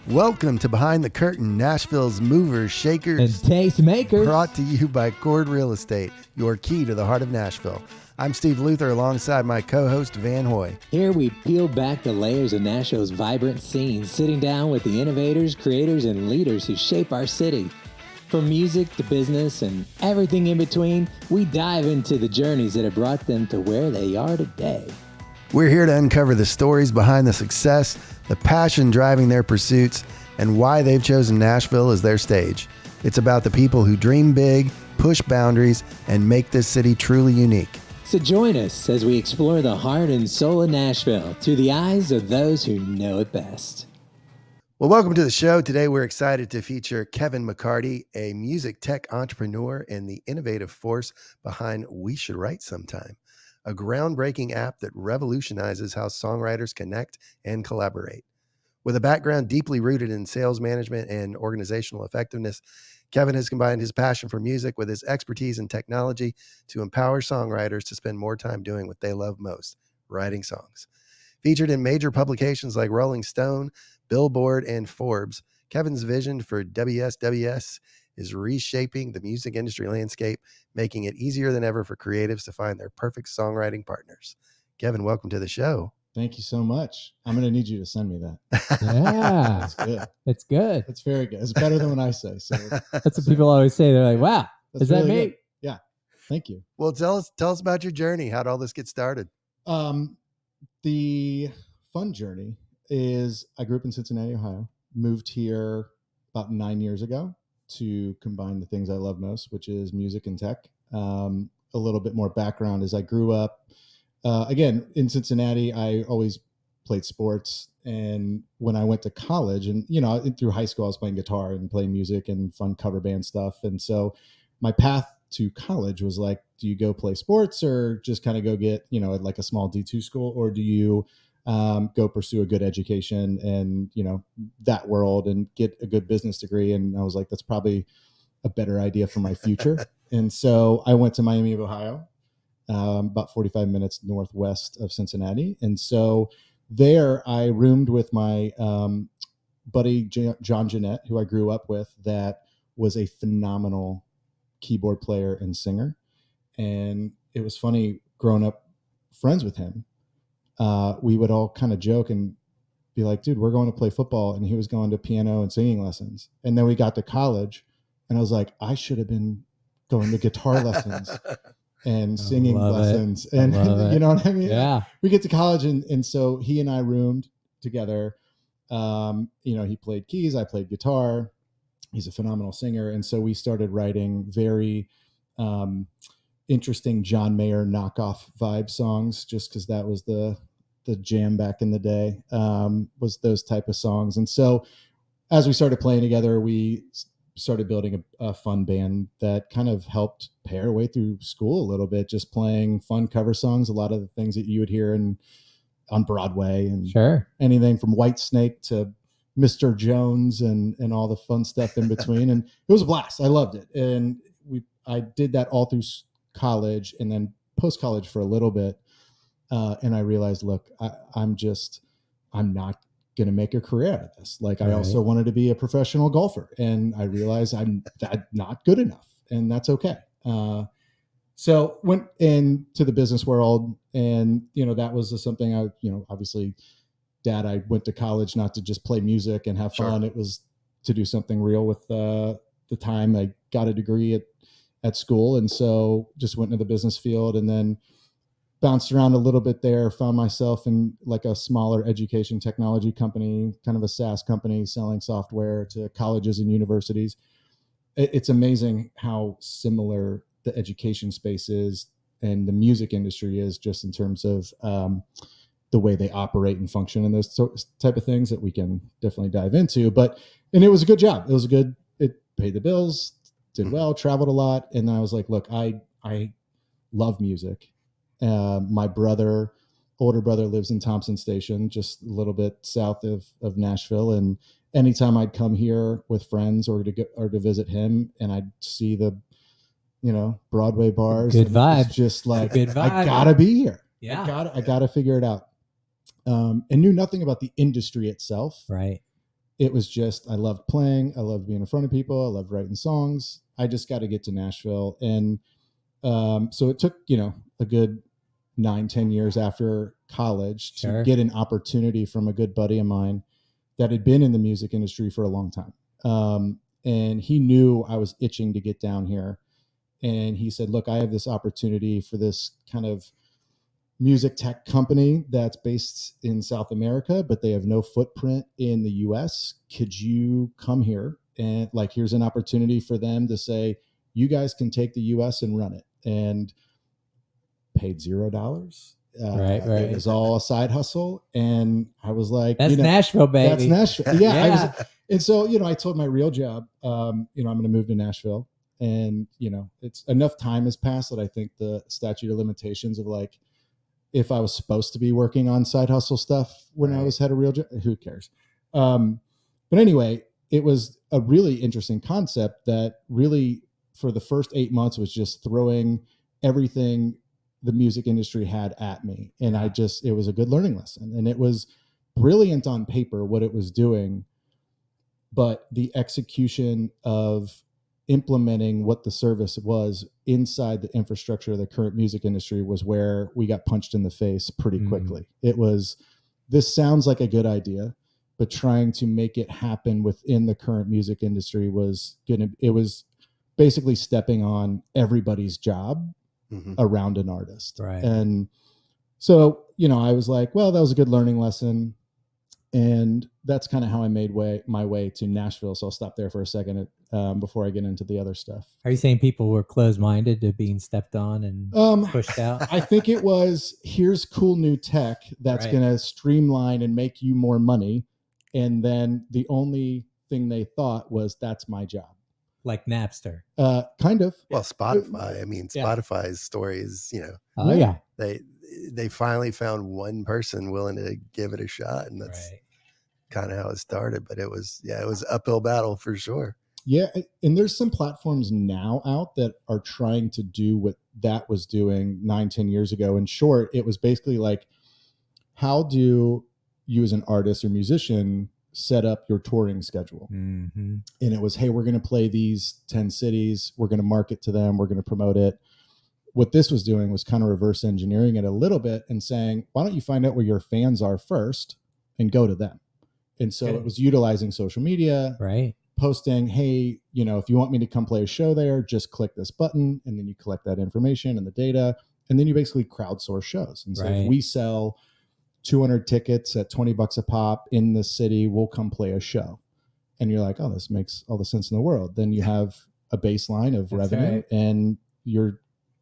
Welcome to Behind the Curtain, Nashville's movers, shakers, and tastemakers. Brought to you by Cord Real Estate, your key to the heart of Nashville. I'm Steve Luther alongside my co-host Van Hoy. Here we peel back the layers of Nashville's vibrant scene, sitting down with the innovators, creators, and leaders who shape our city. From music to business and everything in between, we dive into the journeys that have brought them to where they are today. We're here to uncover the stories behind the success, the passion driving their pursuits, and why they've chosen Nashville as their stage. It's about the people who dream big, push boundaries, and make this city truly unique. So join us as we explore the heart and soul of Nashville through the eyes of those who know it best. Well, welcome to the show. Today, we're excited to feature Kevin McCarty, a music tech entrepreneur and the innovative force behind We Should Write Sometime, a groundbreaking app that revolutionizes how songwriters connect and collaborate. With a background deeply rooted in sales management and organizational effectiveness, Kevin has combined his passion for music with his expertise in technology to empower songwriters to spend more time doing what they love most, writing songs. Featured in major publications like Rolling Stone, Billboard, and Forbes, Kevin's vision for WSWS is reshaping the music industry landscape, making it easier than ever for creatives to find their perfect songwriting partners. Kevin, welcome to the show. Thank you so much. I'm going to need you to send me that. Yeah, That's good. it's good. It's very good. It's better than what I say. So That's what people always say. They're like, wow, that's is that really me? good. Yeah. Thank you. Well, tell us about your journey. How'd all this get started? The fun journey is I grew up in Cincinnati, Ohio, moved here about 9 years ago to combine the things I love most, which is music and tech. A little bit more background is I grew up, again, in Cincinnati. I always played sports. And when I went to college and, through high school, I was playing guitar and playing music and fun cover band stuff. And so my path to college was like, do you go play sports or just kind of go get, like a small D2 school, or do you go pursue a good education and, that world and get a good business degree? And I was like, that's probably a better idea for my future. And so I went to Miami of Ohio, about 45 minutes northwest of Cincinnati. And so there I roomed with my buddy, John Jeanette, who I grew up with, that was a phenomenal keyboard player and singer. And it was funny growing up friends with him. We would all kind of joke and be like, dude, we're going to play football. And he was going to piano and singing lessons. And then we got to college and I was like, I should have been going to guitar lessons and singing lessons. And you know what I mean? Yeah. We get to college and so he and I roomed together. He played keys, I played guitar. He's a phenomenal singer. And so we started writing very interesting John Mayer knockoff vibe songs, just because that was the jam back in the day, was those type of songs. And so as we started playing together, we started building a fun band that kind of helped pay our way through school a little bit, just playing fun cover songs, a lot of the things that you would hear on Broadway, and Sure, anything from Whitesnake to Mr. Jones and all the fun stuff in between. And it was a blast. I loved it. And I did that all through college and then post-college for a little bit. And I realized, look, I'm not going to make a career out of this. Like, right. I also wanted to be a professional golfer, and I realized I'm not good enough, and that's okay. So went into the business world, and, that was something I, obviously, Dad, I went to college not to just play music and have fun. Sure. It was to do something real with the time. I got a degree at school. And so just went into the business field and then bounced around a little bit there, found myself in like a smaller education technology company, kind of a SaaS company selling software to colleges and universities. It's amazing how similar the education space is and the music industry is, just in terms of the way they operate and function and those type of things that we can definitely dive into. And it was a good job. It paid the bills, did well, traveled a lot. And then I was like, look, I love music. My older brother lives in Thompson Station, just a little bit south of Nashville. And anytime I'd come here with friends or to visit him, and I'd see the, Broadway bars, good vibe, just like, good vibe. I gotta be here. Yeah. I gotta figure it out. And knew nothing about the industry itself. Right. it was just, I loved playing. I loved being in front of people. I loved writing songs. I just got to get to Nashville. And so it took, a good 9-10 years after college to get an opportunity from a good buddy of mine that had been in the music industry for a long time. And he knew I was itching to get down here. And he said, look, I have this opportunity for this kind of music tech company that's based in South America, but they have no footprint in the US. Could you come here? And like, here's an opportunity for them to say, you guys can take the US and run it. And paid $0. Right. It was all a side hustle. And I was like, that's Nashville, baby. That's Nashville. Yeah. And so, I told my real job, I'm going to move to Nashville. And, it's enough time has passed that I think the statute of limitations of like, if I was supposed to be working on side hustle stuff when I had a real job, who cares? But anyway, it was a really interesting concept that really for the first 8 months was just throwing everything the music industry had at me. And it was a good learning lesson, and it was brilliant on paper what it was doing, but the execution of implementing what the service was inside the infrastructure of the current music industry was where we got punched in the face pretty quickly. It was, this sounds like a good idea, but trying to make it happen within the current music industry it was basically stepping on everybody's job around an artist. Right. And so, I was like, well, that was a good learning lesson. And that's kind of how I made my way to Nashville. So I'll stop there for a second before I get into the other stuff. Are you saying people were closed-minded to being stepped on and pushed out? I think it was, here's cool new tech that's going to streamline and make you more money. And then the only thing they thought was, that's my job. Like Napster. Kind of. Well, Spotify. I mean, Spotify's story is, they finally found one person willing to give it a shot, and that's kind of how it started. But it was an uphill battle for sure. Yeah, and there's some platforms now out that are trying to do what that was doing 9-10 years ago. In short, it was basically like, how do you as an artist or musician set up your touring schedule? And it was, hey, we're going to play these 10 cities. We're going to market to them. We're going to promote it. What this was doing was kind of reverse engineering it a little bit and saying, why don't you find out where your fans are first and go to them? And so it was utilizing social media, posting, hey, if you want me to come play a show there, just click this button. And then you collect that information and the data. And then you basically crowdsource shows. And so if we sell 200 tickets at $20 a pop in the city, we'll come play a show. And you're like, oh, this makes all the sense in the world. Then you have a baseline of revenue and you're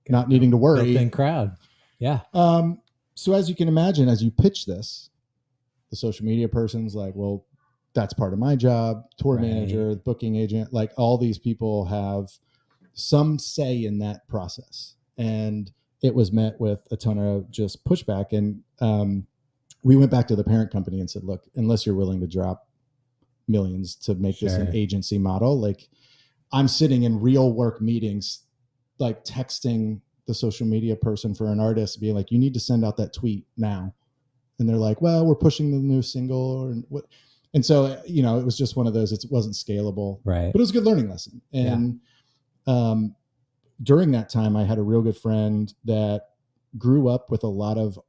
not needing to worry. Built-in crowd. Yeah. So as you can imagine, as you pitch this, the social media person's like, well, that's part of my job. Tour manager, the booking agent, like all these people have some say in that process. And it was met with a ton of just pushback. And we went back to the parent company and said, look, unless you're willing to drop millions to make this an agency model, like I'm sitting in real work meetings, like texting the social media person for an artist, being like, you need to send out that tweet now. And they're like, well, we're pushing the new single or what. And so, it was just one of those, it wasn't scalable, but it was a good learning lesson. And during that time, I had a real good friend that grew up with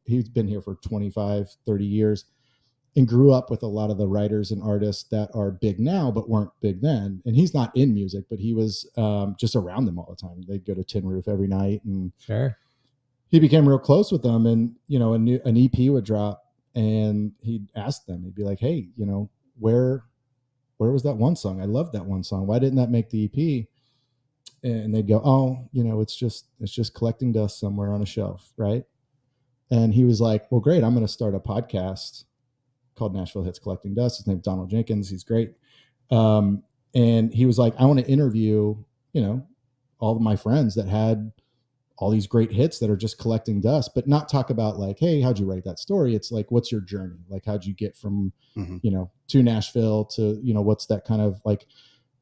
he's been here for 25, 30 years and grew up with a lot of the writers and artists that are big now, but weren't big then. And he's not in music, but he was just around them all the time. They'd go to Tin Roof every night. And he became real close with them. And, an EP would drop and he'd ask them, he'd be like, hey, where was that one song? I loved that one song. Why didn't that make the EP? And they'd go, oh, it's just collecting dust somewhere on a shelf. Right. And he was like, well, great. I'm going to start a podcast called Nashville Hits Collecting Dust. His name's Donald Jenkins. He's great. And he was like, I want to interview, all of my friends that had all these great hits that are just collecting dust, but not talk about like, hey, how'd you write that story? It's like, what's your journey? Like, how'd you get from, to Nashville to, what's that kind of like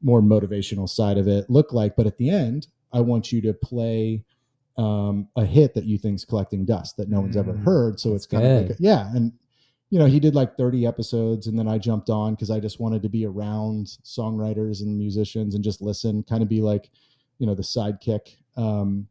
more motivational side of it look like? But at the end, I want you to play a hit that you think's collecting dust that no one's ever heard. So it's kind of like, and he did like 30 episodes, and then I jumped on because I just wanted to be around songwriters and musicians and just listen, kind of be like, the sidekick on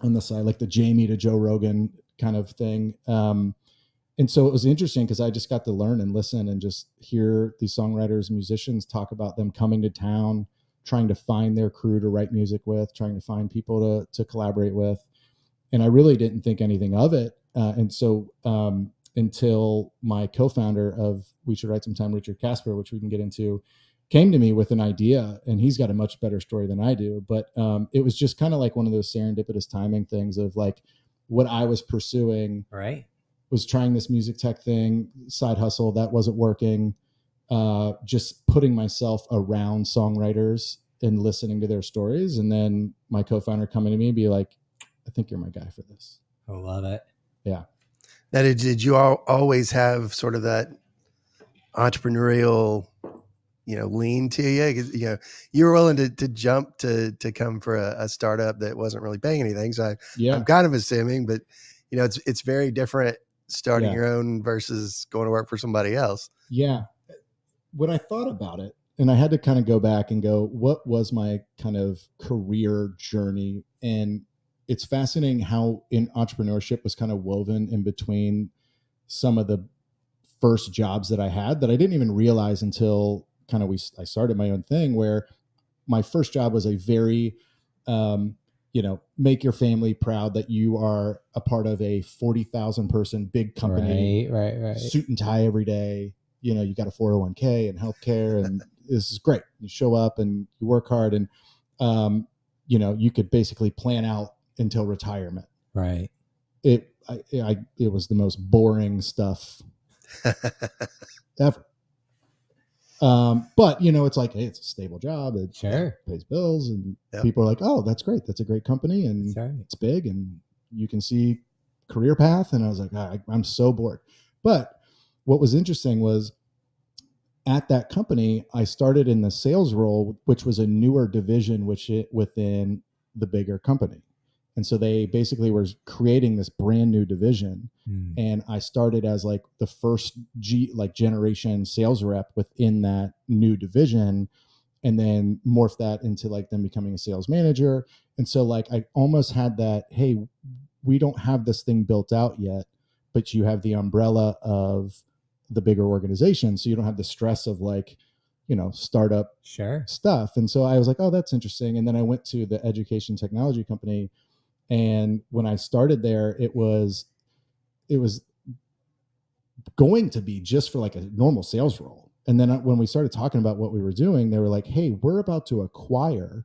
the side, like the Jamie to Joe Rogan kind of thing. And so it was interesting because I just got to learn and listen and just hear these songwriters, musicians talk about them coming to town, trying to find their crew to write music with, trying to find people to collaborate with. And I really didn't think anything of it. And so until my co-founder of We Should Write Sometime, Richard Casper, which we can get into, came to me with an idea, and he's got a much better story than I do. But it was just kind of like one of those serendipitous timing things of like what I was pursuing. Right. Was trying this music tech thing, side hustle that wasn't working. Just putting myself around songwriters and listening to their stories. And then my co-founder coming to me and be like, I think you're my guy for this. I love it. Yeah. Now, did you always have sort of that entrepreneurial, lean to you? 'Cause, you were willing to jump to come for a startup that wasn't really paying anything. So I'm kind of assuming, but it's very different starting your own versus going to work for somebody else. Yeah. When I thought about it, and I had to kind of go back and go, what was my kind of career journey? And it's fascinating how in entrepreneurship was kind of woven in between some of the first jobs that I had that I didn't even realize until kind of I started my own thing, where my first job was a very, make your family proud that you are a part of a 40,000 person big company, right. Suit and tie every day. You got a 401k and healthcare, and this is great. You show up and you work hard, and you could basically plan out until retirement. Right. It was the most boring stuff ever. But it's like, hey, it's a stable job. It pays bills, and people are like, oh, that's great. That's a great company, and it's big, and you can see career path. And I was like, I'm so bored. But what was interesting was at that company, I started in the sales role, which was a newer division within the bigger company. And so they basically were creating this brand new division. And I started as like the first generation sales rep within that new division, and then morphed that into like them becoming a sales manager. And so like I almost had that, hey, we don't have this thing built out yet, but you have the umbrella of the bigger organization. So you don't have the stress of like, startup stuff. And so I was like, oh, that's interesting. And then I went to the education technology company. And when I started there, it was going to be just for like a normal sales role. And then when we started talking about what we were doing, they were like, hey, we're about to acquire.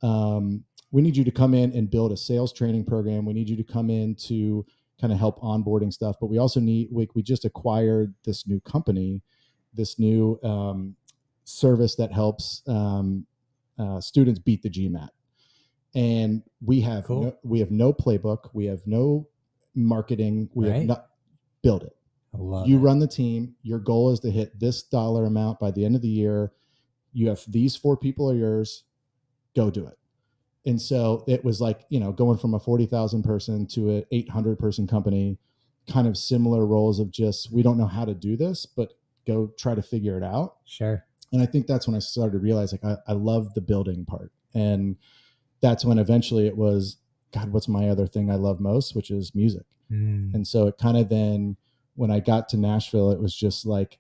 We need you to come in and build a sales training program. We need you to come in to kind of help onboarding stuff. But we also we just acquired this new company, this new service that helps students beat the GMAT. And we have no playbook. We have no marketing. We have not built it. You run the team. Your goal is to hit this dollar amount by the end of the year. You have these 4 people are yours. Go do it. And so it was like, going from a 40,000 person to an 800 person company, kind of similar roles of just, we don't know how to do this, but go try to figure it out. Sure. And I think that's when I started to realize like, I love the building part. And that's when eventually it was, God, what's my other thing I love most, which is music. And so it kind of then, when I got to Nashville, it was just like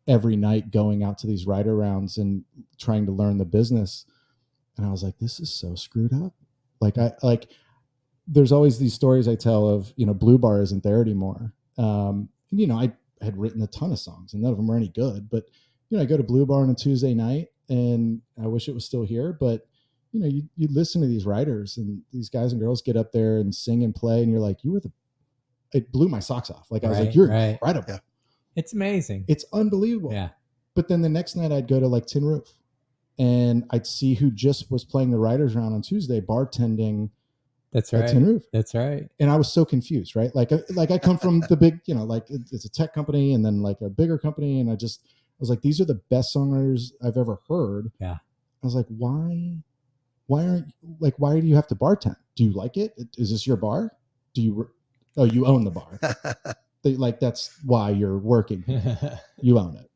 every night going out to these writer rounds and trying to learn the business. And I was like, this is so screwed up. There's always these stories I tell of, Blue Bar isn't there anymore. I had written a ton of songs and none of them were any good, but, I go to Blue Bar on a Tuesday night and I wish it was still here, but you listen to these writers and these guys and girls get up there and sing and play. And you're like, it blew my socks off. Like I was like, you're incredible. Yeah. It's amazing. It's unbelievable. Yeah. But then the next night I'd go to like Tin Roof and I'd see who just was playing the writers round on Tuesday, bartending. That's right. At Tin Roof. That's right. And I was so confused, right? Like I come from the big, like it's a tech company and then like a bigger company. And I was like, these are the best songwriters I've ever heard. Yeah. I was like, why do you have to bartend? Do you like it? Is this your bar? You own the bar. They like, that's why you're working. You own it.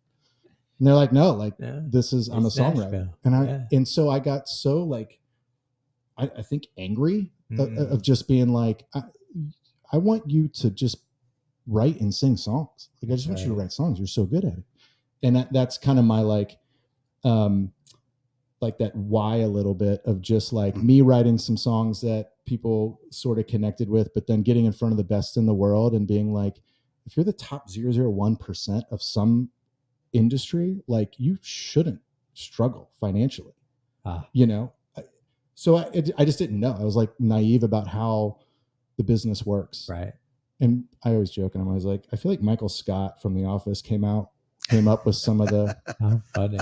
And they're like, no, like this is, I'm a songwriter. Nashville. And so I got so like, I think angry of just being like, I want you to just write and sing songs. Like, I just want you to write songs. You're so good at it. And that's kind of my like that why a little bit of just like me writing some songs that people sort of connected with, but then getting in front of the best in the world and being like, if you're the top 0.001% of some industry, like you shouldn't struggle financially, you know? So I just didn't know. I was like naive about how the business works. Right. And I always joke, and I'm always like, I feel like Michael Scott from The Office came up with some of the how funny,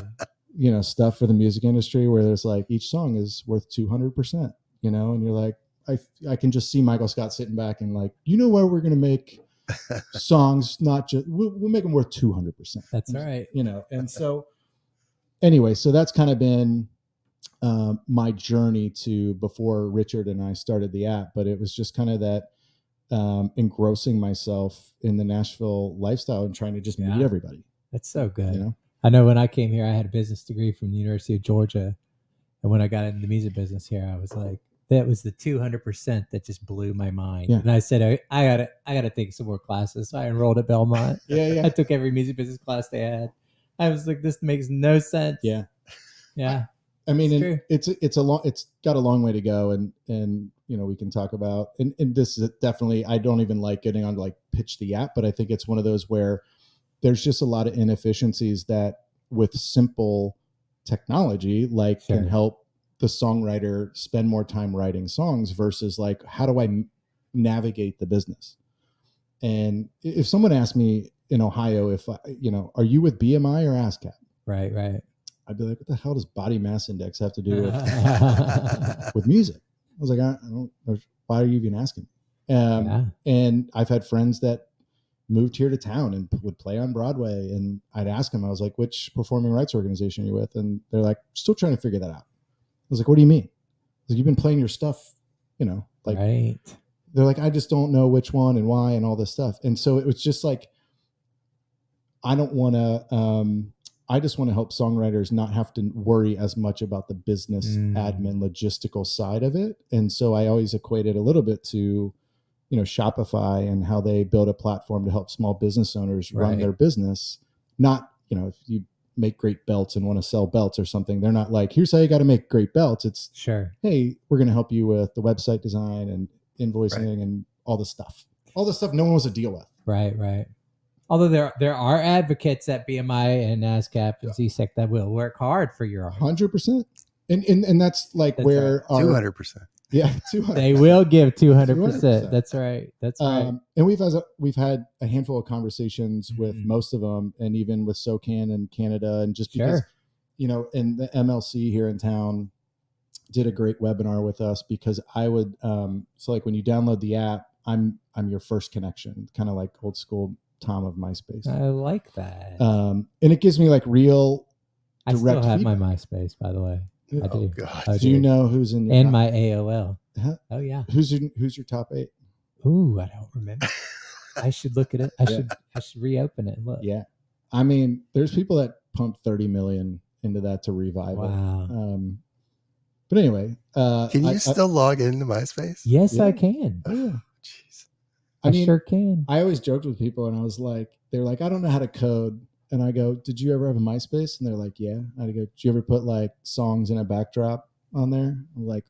you know, stuff for the music industry where there's like each song is worth 200%, you know, and you're like, I can just see Michael Scott sitting back and like, you know, where we're going to make songs, not just, we'll make them worth 200%. That's right. You know, and so anyway, so that's kind of been my journey to before Richard and I started the app, but it was just kind of that engrossing myself in the Nashville lifestyle and trying to just meet everybody. That's so good. You know? I know when I came here, I had a business degree from the University of Georgia. And when I got into the music business here, I was like, that was the 200% that just blew my mind. Yeah. And I said, I gotta take some more classes. So I enrolled at Belmont. I took every music business class they had. I was like, this makes no sense. Yeah. I mean, it's got a long way to go, and you know, we can talk about, and this is definitely, I don't even like getting on to like pitch the app, but I think it's one of those where there's just a lot of inefficiencies that with simple technology, like can help the songwriter spend more time writing songs versus like, how do I navigate the business? And if someone asked me in Ohio, if you know, are you with BMI or ASCAP? Right. I'd be like, what the hell does body mass index have to do with music? I was like, I don't know. Why are you even asking? And I've had friends that moved here to town and would play on Broadway. And I'd ask them, I was like, which performing rights organization are you with? And they're like, still trying to figure that out. I was like, what do you mean? I was like, you've been playing your stuff, you know, like, they're like, I just don't know which one and why and all this stuff. And so it was just like, I just want to help songwriters not have to worry as much about the business admin logistical side of it. And so I always equate it a little bit to, you know, Shopify and how they build a platform to help small business owners run their business. Not, you know, if you make great belts and want to sell belts or something, they're not like, here's how you got to make great belts. It's hey, we're going to help you with the website design and invoicing and all this stuff no one wants to deal with. Right. Although there are advocates at BMI and NASCAP and ZSEC that will work hard for your 100%. And that's like where 200%. Yeah, 200%. They will give 200%. That's right. And we've had a handful of conversations with most of them, and even with SOCAN and Canada, and just because you know, and the MLC here in town did a great webinar with us, because I would so like when you download the app, I'm your first connection, kind of like old school Tom of MySpace. I like that. And it gives me like real direct I still have feedback. My MySpace, by the way. I do. God. Do you know who's in your and top? My AOL? Huh? Oh yeah. Who's your top 8? Ooh, I don't remember. I should look at it. I should reopen it and look. Yeah. I mean, there's people that pump 30 million into that to revive it. But anyway, can you still log into MySpace? Yes, I can. Oh, jeez. I sure can. I always joked with people, and I was like, they're like, I don't know how to code. And I go, did you ever have a MySpace? And they're like, yeah. I go, did you ever put like songs in a backdrop on there? I'm like,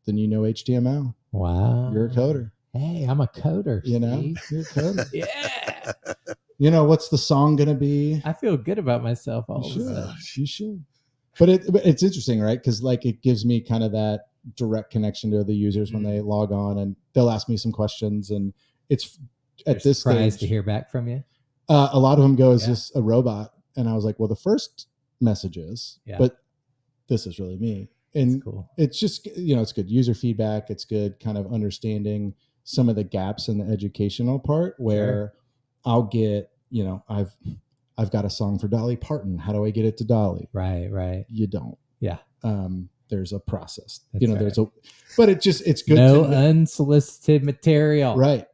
then you know HTML. Wow. You're a coder. Hey, I'm a coder. You know, Steve. you're a coder. Yeah. You know, what's the song going to be? I feel good about myself all of a sudden. You should. But it's interesting, right? Because like it gives me kind of that direct connection to the users when they log on, and they'll ask me some questions, and it's at this stage to hear back from you. A lot of them go, is this a robot? And I was like, well, the first message is, but this is really me. And cool. It's just, you know, it's good user feedback. It's good kind of understanding some of the gaps in the educational part where I'll get, you know, I've got a song for Dolly Parton. How do I get it to Dolly? Right. You don't. Yeah. There's a process. But it's good. No unsolicited material. Right.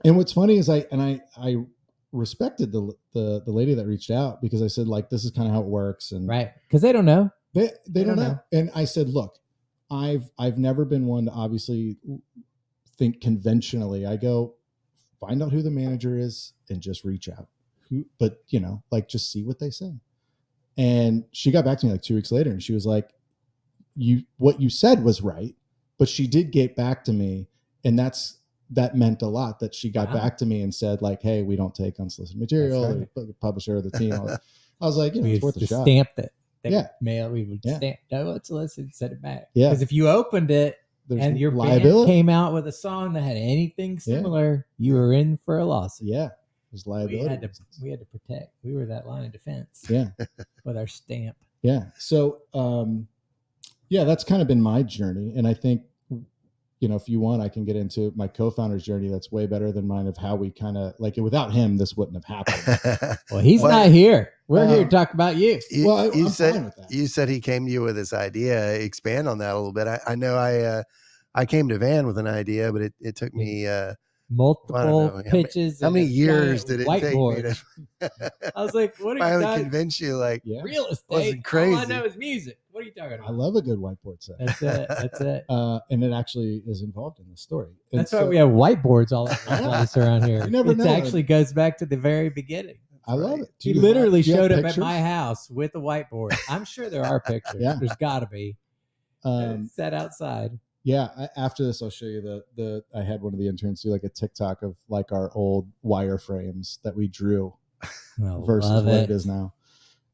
And what's funny is I respected the lady that reached out, because I said, like, this is kind of how it works, and Right. Because they don't know. they don't know. And I said, look, I've never been one to obviously think conventionally. I go, find out who the manager is and just reach out. But like, just see what they say. And she got back to me like 2 weeks later, and she was like, what you said was right, but she did get back to me, and that meant a lot, that she got back to me and said, like, hey, we don't take unsolicited material. Right. The publisher or the team. I was like, We it's worth a shot. stamped it. Yeah. Mail. We would stamp. No, it's listed. Send it back. Yeah. Because if you opened it and your band came out with a song that had anything similar, you were in for a lawsuit. Yeah. There's liability. We had to protect. We were that line of defense. Yeah. With our stamp. Yeah. So, that's kind of been my journey. And I think, if you want, I can get into my co-founder's journey. That's way better than mine, of how we kind of, like, without him, this wouldn't have happened. Well, he's not here. We're here to talk about you. I'm fine with that. You said he came to you with this idea. Expand on that a little bit. I know I came to Van with an idea, but it took me multiple pitches. How many years did it take me to I was like, what are you finally talking? convince you? Like, real estate wasn't crazy. All I know is music. What are you talking about? I love a good whiteboard set. That's it. And it actually is involved in the story. And that's why we have whiteboards all over the place around here. You never know. It actually goes back to the very beginning. I love it. He literally showed up at my house with a whiteboard. I'm sure there are pictures. Yeah. There's got to be. Set outside. Yeah. After this, I'll show you I had one of the interns do like a TikTok of like our old wireframes that we drew versus what it is now.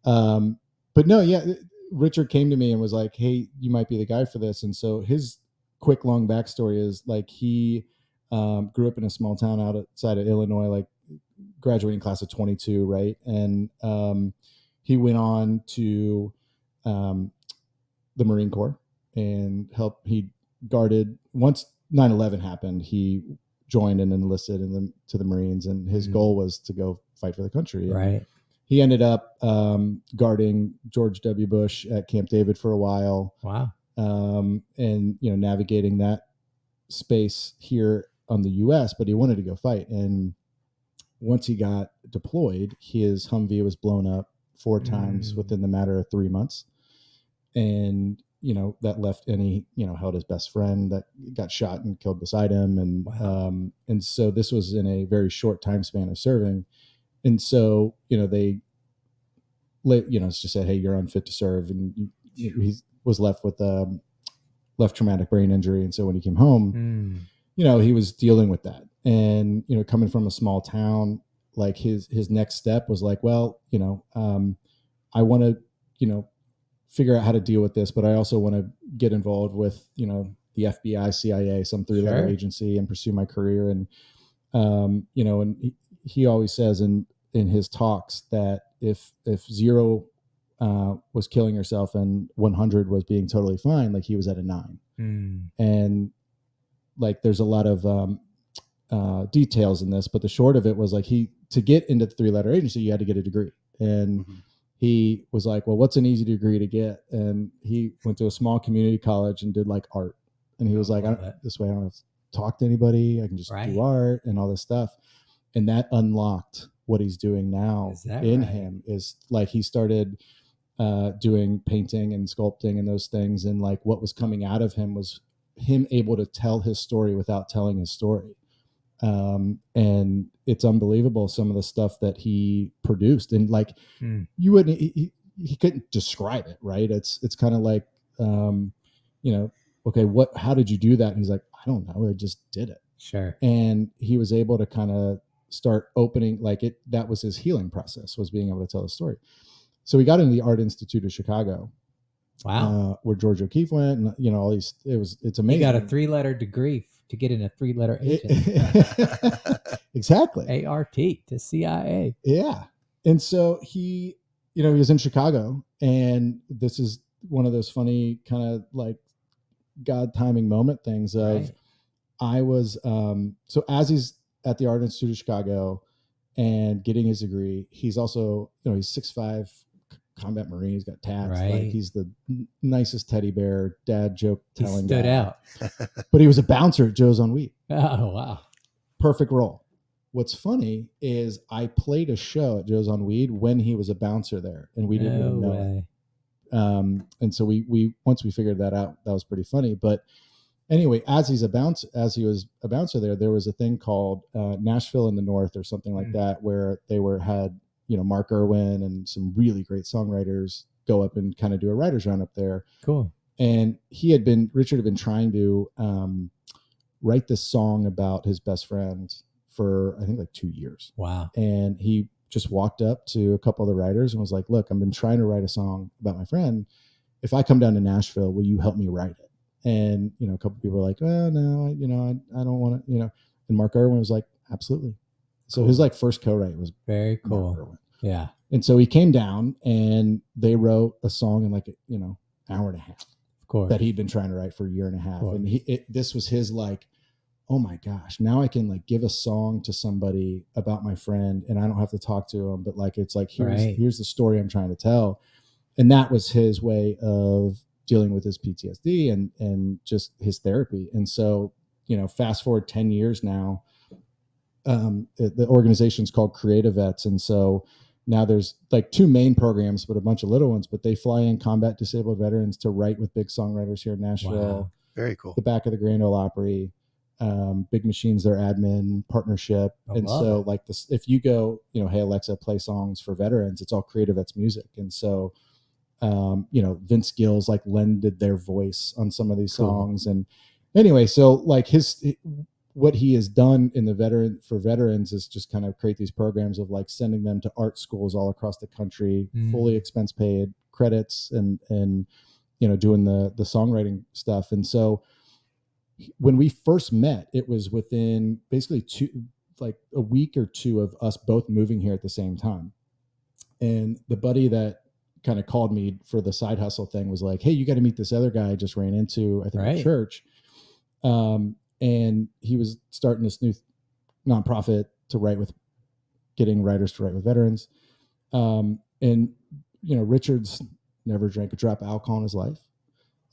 But no, Richard came to me and was like, hey, you might be the guy for this. And so his quick, long backstory is, like, he grew up in a small town outside of Illinois, like graduating class of 22, right? And he went on to the Marine Corps and he guarded. Once 9/11 happened, he joined and enlisted to the Marines, and his goal was to go fight for the country. Right. He ended up guarding George W. Bush at Camp David for a while. Wow. And navigating that space here on the U.S., but he wanted to go fight. And once he got deployed, his Humvee was blown up 4 times within the matter of 3 months. And that left, and he held his best friend that got shot and killed beside him. And and so this was in a very short time span of serving. And so, they, just said, hey, you're unfit to serve. And he was left with left traumatic brain injury. And so when he came home, he was dealing with that. And, coming from a small town, like his next step was like, well, I want to, figure out how to deal with this, but I also want to get involved with, the FBI, CIA, some 3-letter agency, and pursue my career. And, and he always says in his talks that if 0 was killing herself and 100 was being totally fine, like he was at a 9. And like, there's a lot of details in this, but the short of it was like, to get into the 3-letter agency, you had to get a degree. And he was like, well, what's an easy degree to get? And he went to a small community college and did like art. And he was like, this way I don't have to talk to anybody. I can just do art and all this stuff. And that unlocked what he's doing now in him. Is like, he started doing painting and sculpting and those things. And like, what was coming out of him was him able to tell his story without telling his story. And it's unbelievable, some of the stuff that he produced. And like, you wouldn't, he couldn't describe it, right? It's kind of like, okay, how did you do that? And he's like, I don't know. I just did it. Sure. And he was able to kind of start opening, like that was his healing process, was being able to tell the story. So we got into the Art Institute of Chicago. Wow. Where George O'Keeffe went, and all these, it's amazing. He got a 3-letter degree to get in a 3-letter agent. Exactly. ART to CIA. Yeah. And so he was in Chicago, and this is one of those funny kind of like God timing moment things of, I was, so as he's at the Art Institute of Chicago and getting his degree, he's also, he's 6'5", combat Marine. He's got tats. Like, he's the nicest teddy bear, dad joke telling guy. Stood out. But he was a bouncer at Joe's on Wheat. Oh, wow. Perfect role. what's funny is I played a show at Joe's on Weed when he was a bouncer there, and we didn't even know it. And so we once we figured that out, that was pretty funny. But anyway, as he was a bouncer there was a thing called Nashville in the North or something like that, where they had Mark Irwin and some really great songwriters go up and kind of do a writer's round up there. Cool. And Richard had been trying to write this song about his best friend for I think like 2 years. Wow. And he just walked up to a couple of the writers and was like, look, I've been trying to write a song about my friend. If I come down to Nashville, will you help me write it? And, a couple of people were like, well, no, I don't want to, and Mark Irwin was like, absolutely. So his like first co-write was very cool. Yeah. And so he came down and they wrote a song in like, hour and a half. Of course. That he'd been trying to write for a year and a half. And this was his like, oh my gosh, now I can like give a song to somebody about my friend and I don't have to talk to him, but like, it's like, here's the story I'm trying to tell. And that was his way of dealing with his PTSD and just his therapy. And so, fast forward 10 years now, the organization's called Creative Vets. And so now there's like 2 main programs, but a bunch of little ones, but they fly in combat disabled veterans to write with big songwriters here in Nashville. Wow. Very cool. The back of the Grand Ole Opry, Big Machines, their admin partnership. And so like this, if you go, hey, Alexa, play songs for veterans, it's all Creative Vets music. And so, Vince Gill's like lended their voice on some of these songs. And anyway, so like what he has done for veterans is just kind of create these programs of like sending them to art schools all across the country, fully expense paid, credits, and doing the songwriting stuff. And so when we first met, it was within basically a week or 2 of us both moving here at the same time. And the buddy that kind of called me for the side hustle thing was like, hey, you got to meet this other guy I just ran into, I think, at church. And he was starting this new nonprofit to getting writers to write with veterans. And Richard's never drank a drop of alcohol in his life.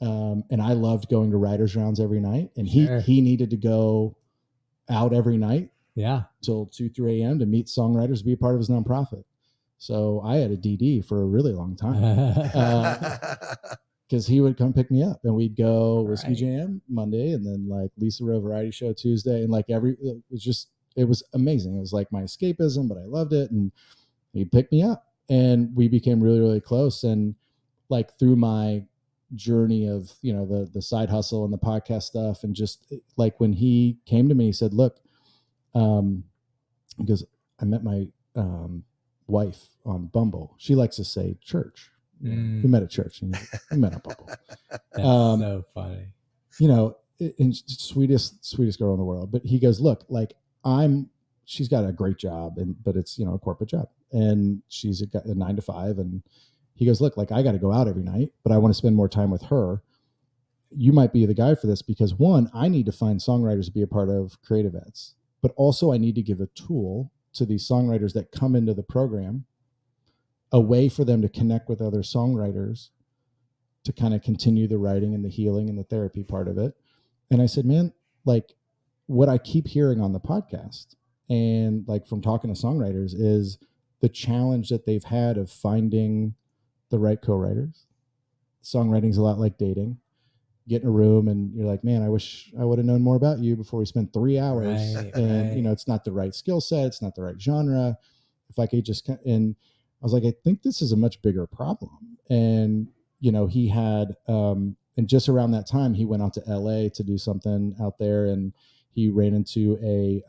And I loved going to writers rounds every night, and he needed to go out every night till 2-3 a.m. to meet songwriters, to be a part of his nonprofit. So I had a DD for a really long time because he would come pick me up and we'd go Whiskey Jam Monday and then like Lisa Rowe Variety Show Tuesday. And like it was amazing. It was like my escapism, but I loved it. And he'd pick me up and we became really, really close. And like through my journey of, the side hustle and the podcast stuff. And just like when he came to me, he said, look, because I met my, wife on Bumble. She likes to say church. We met at church and we met on Bumble. That's so funny. And sweetest girl in the world. But he goes, look, like she's got a great job but it's, a corporate job and she's got a 9 to 5. And he goes, look, like I got to go out every night, but I want to spend more time with her. You might be the guy for this because 1, I need to find songwriters to be a part of Creative Vets, but also I need to give a tool to these songwriters that come into the program, a way for them to connect with other songwriters to kind of continue the writing and the healing and the therapy part of it. And I said, man, like what I keep hearing on the podcast and like from talking to songwriters is the challenge that they've had of finding the right co-writers. Songwriting's a lot like dating. Get in a room and you're like, man, I wish I would have known more about you before we spent 3 hours. And, it's not the right skill set. It's not the right genre. If I could and I was like, I think this is a much bigger problem. And, he had, and just around that time, he went out to LA to do something out there and he ran into a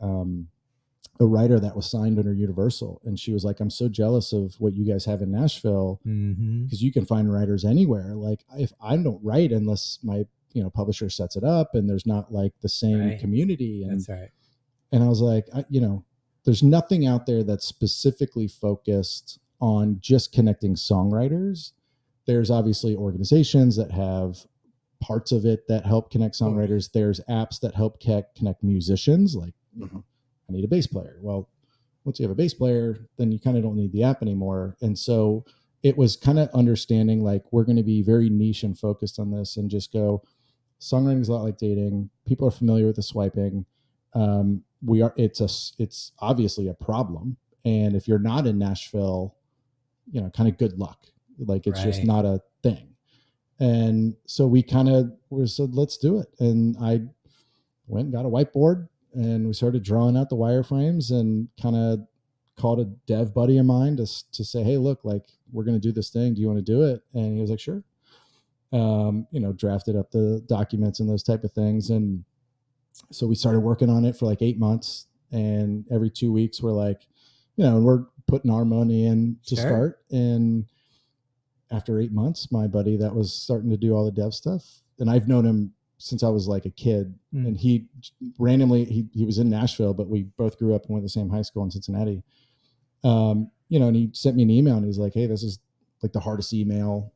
writer that was signed under Universal. And she was like, I'm so jealous of what you guys have in Nashville because you can find writers anywhere. Like if I don't write unless my, publisher sets it up and there's not like the same community. And, that's right. And I was like, there's nothing out there that's specifically focused on just connecting songwriters. There's obviously organizations that have parts of it that help connect songwriters. There's apps that help connect musicians. Like, I need a bass player. Well, once you have a bass player, then you kind of don't need the app anymore. And so it was kind of understanding like we're going to be very niche and focused on this and just go, songwriting is a lot like dating. People are familiar with the swiping. it's obviously a problem. And if you're not in Nashville, kind of good luck. Like it's just not a thing. And so we said, let's do it. And I went and got a whiteboard and we started drawing out the wireframes and kind of called a dev buddy of mine to say, hey, look, like we're going to do this thing. Do you want to do it? And he was like, sure. Drafted up the documents and those type of things. And so we started working on it for like 8 months. And every 2 weeks we're like, and we're putting our money in to start. And after 8 months, my buddy that was starting to do all the dev stuff, and I've known him since I was like a kid, and he randomly, he was in Nashville, but we both grew up and went to the same high school in Cincinnati. And he sent me an email and he's like, hey, this is like the hardest email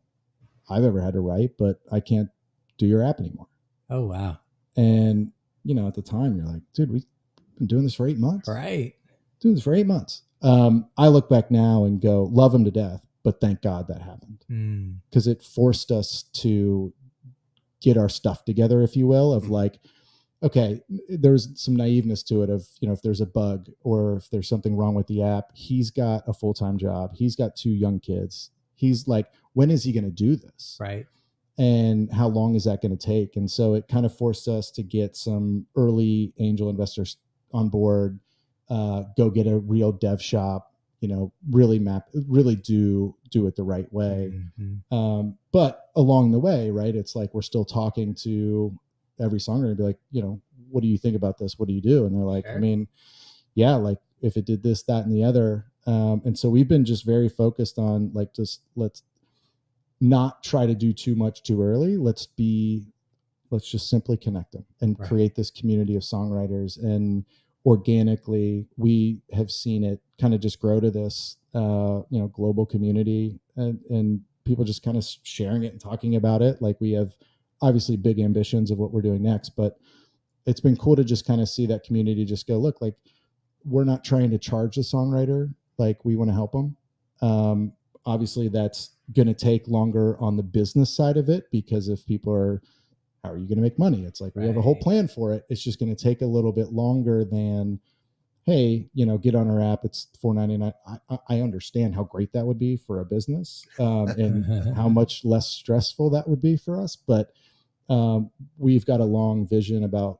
I've ever had to write, but I can't do your app anymore. Oh, wow. And, at the time you're like, dude, we've been doing this for 8 months. Right. Doing this for 8 months. I look back now and go, love him to death, but thank God that happened, because it forced us to get our stuff together, if you will, of like, okay, there's some naiveness to it of, if there's a bug or if there's something wrong with the app, he's got a full-time job. He's got 2 young kids. He's like, when is he going to do this? Right. And how long is that going to take? And so it kind of forced us to get some early angel investors on board, go get a real dev shop, really do it the right way. But along the way, right, it's like, we're still talking to every songwriter and be like, what do you think about this? What do you do? And they're like, I mean, yeah, like if it did this, that, and the other. And so we've been just very focused on like, let's not try to do too much too early. Let's just simply connect them and create this community of songwriters. And organically, we have seen it kind of just grow to this, global community, and people just kind of sharing it and talking about it. Like, we have obviously big ambitions of what we're doing next, but it's been cool to just kind of see that community just go, look, like, we're not trying to charge the songwriter. Like, we want to help them. Obviously that's going to take longer on the business side of it, because if people are, how are you going to make money? It's like, we have a whole plan for it. It's just going to take a little bit longer than, hey, get on our app. It's $4.99. I understand how great that would be for a business, and how much less stressful that would be for us. But we've got a long vision about,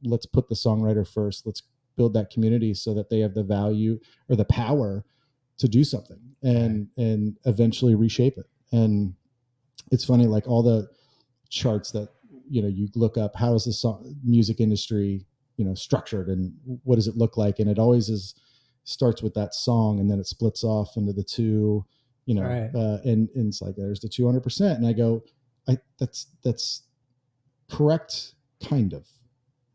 let's put the songwriter first. Let's build that community so that they have the value or the power to do something and eventually reshape it. And it's funny, like all the charts that, you look up, how is the music industry, structured, and what does it look like? And it always starts with that song, and then it splits off into the two, and it's like, there's the 200%. And I go, that's correct. Kind of,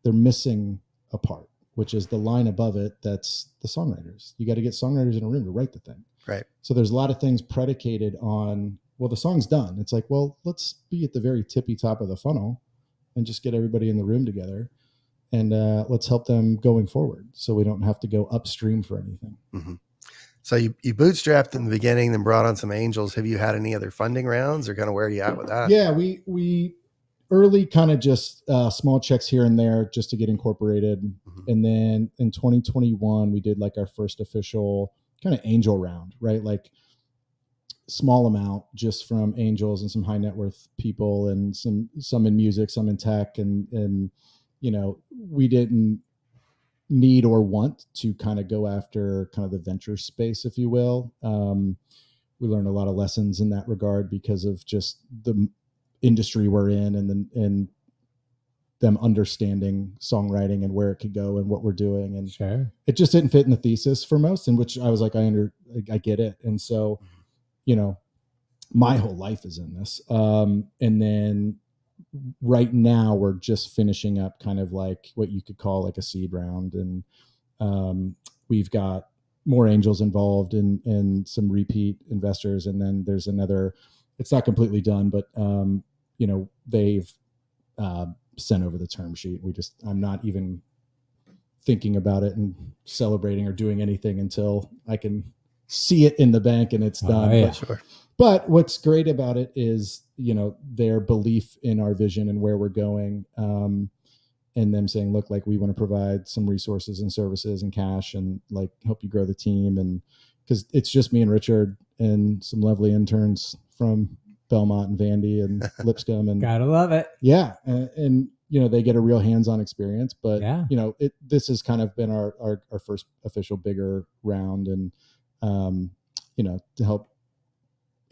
they're missing a part, which is the line above it. That's the songwriters. You got to get songwriters in a room to write the thing. Right. So there's a lot of things predicated on, well, the song's done. It's like, well, let's be at the very tippy top of the funnel and just get everybody in the room together, and let's help them going forward, so we don't have to go upstream for anything. Mm-hmm. So you bootstrapped in the beginning, then brought on some angels. Have you had any other funding rounds, or kind of where are you at with that? Yeah, we early kind of just small checks here and there just to get incorporated. Mm-hmm. And then in 2021, we did like our first official kind of angel round, right? Like small amount just from angels and some high net worth people, and some in music, some in tech. And we didn't need or want to kind of go after kind of the venture space, if you will. We learned a lot of lessons in that regard because of just the industry we're in, and them understanding songwriting and where it could go and what we're doing. And it just didn't fit in the thesis for most, in which I was like, I get it. And so, my whole life is in this. And then right now we're just finishing up kind of like what you could call like a seed round. And we've got more angels involved and some repeat investors. And then there's another, it's not completely done, but they've sent over the term sheet. I'm not even thinking about it and celebrating or doing anything until I can see it in the bank and it's done. Yeah, sure. But what's great about it is, their belief in our vision and where we're going. and them saying, look, like we want to provide some resources and services and cash and like help you grow the team. And because it's just me and Richard and some lovely interns from Belmont and Vandy and Lipscomb, and Gotta love it. yeah. And you know, they get a real hands-on experience, but Yeah. you know, this has kind of been our first official bigger round, and you know, to help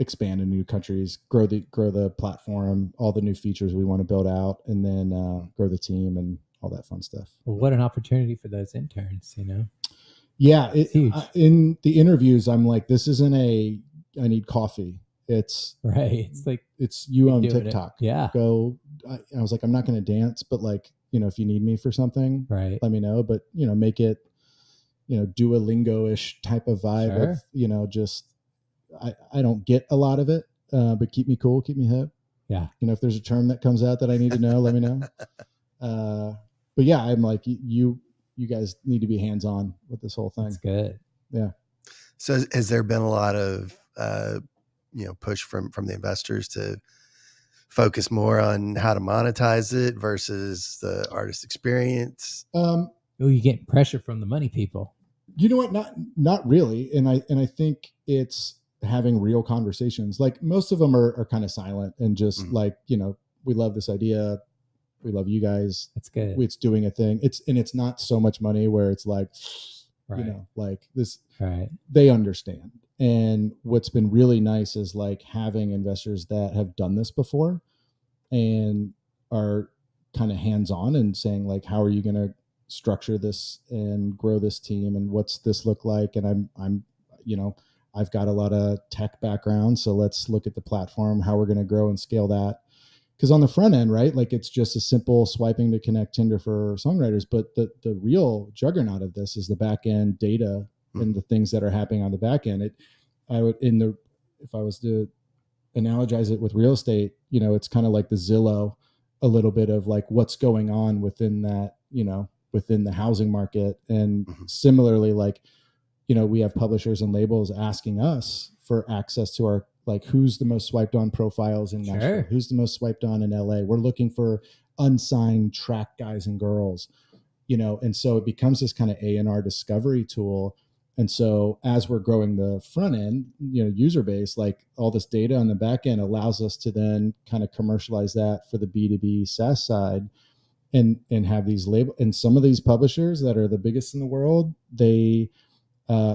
expand in new countries, grow the platform, all the new features we want to build out, and then grow the team and all that fun stuff. Well, what an opportunity for those interns, you know? Yeah. Huge. In the interviews, I'm like, this isn't I need coffee. It's right. It's like, you own doing it. TikTok. Yeah. Go. I was like, I'm not going to dance, but like, you know, if you need me for something, right, let me know. But you know, make it, you know, Duolingo-ish type of vibe Sure. of, you know, just I don't get a lot of it, but keep me cool, keep me hip. Yeah. You know, if there's a term that comes out that I need to know, let me know. But yeah, I'm like, you guys need to be hands-on with this whole thing. That's good. Yeah. So has there been a lot of you know, push from the investors to focus more on how to monetize it versus the artist experience? Oh, you get pressure from the money people. You know what? Not really. And I think it's having real conversations. Like most of them are kind of silent and just like, you know, we love this idea. We love you guys. That's good. It's doing a thing. It's not so much money where it's like, right. you know, like this, right. They understand. And what's been really nice is like having investors that have done this before and are kind of hands-on and saying like, how are you going to structure this and grow this team, and what's this look like? And I'm, you know, I've got a lot of tech background, so let's look at the platform, how we're going to grow and scale that. Because on the front end, right, like it's just a simple swiping to connect Tinder for songwriters, but the real juggernaut of this is the back end data and the things that are happening on the back end. If I was to analogize it with real estate, you know, it's kind of like the Zillow, a little bit of like what's going on within that, you know, within the housing market. And similarly, like, you know, we have publishers and labels asking us for access to our, like, who's the most swiped on profiles in Nashville, Sure. who's the most swiped on in LA. We're looking for unsigned track guys and girls, you know, and so it becomes this kind of A&R discovery tool. And so as we're growing the front end, you know, user base, like all this data on the back end allows us to then kind of commercialize that for the B2B SaaS side, and have these label. And some of these publishers that are the biggest in the world, they're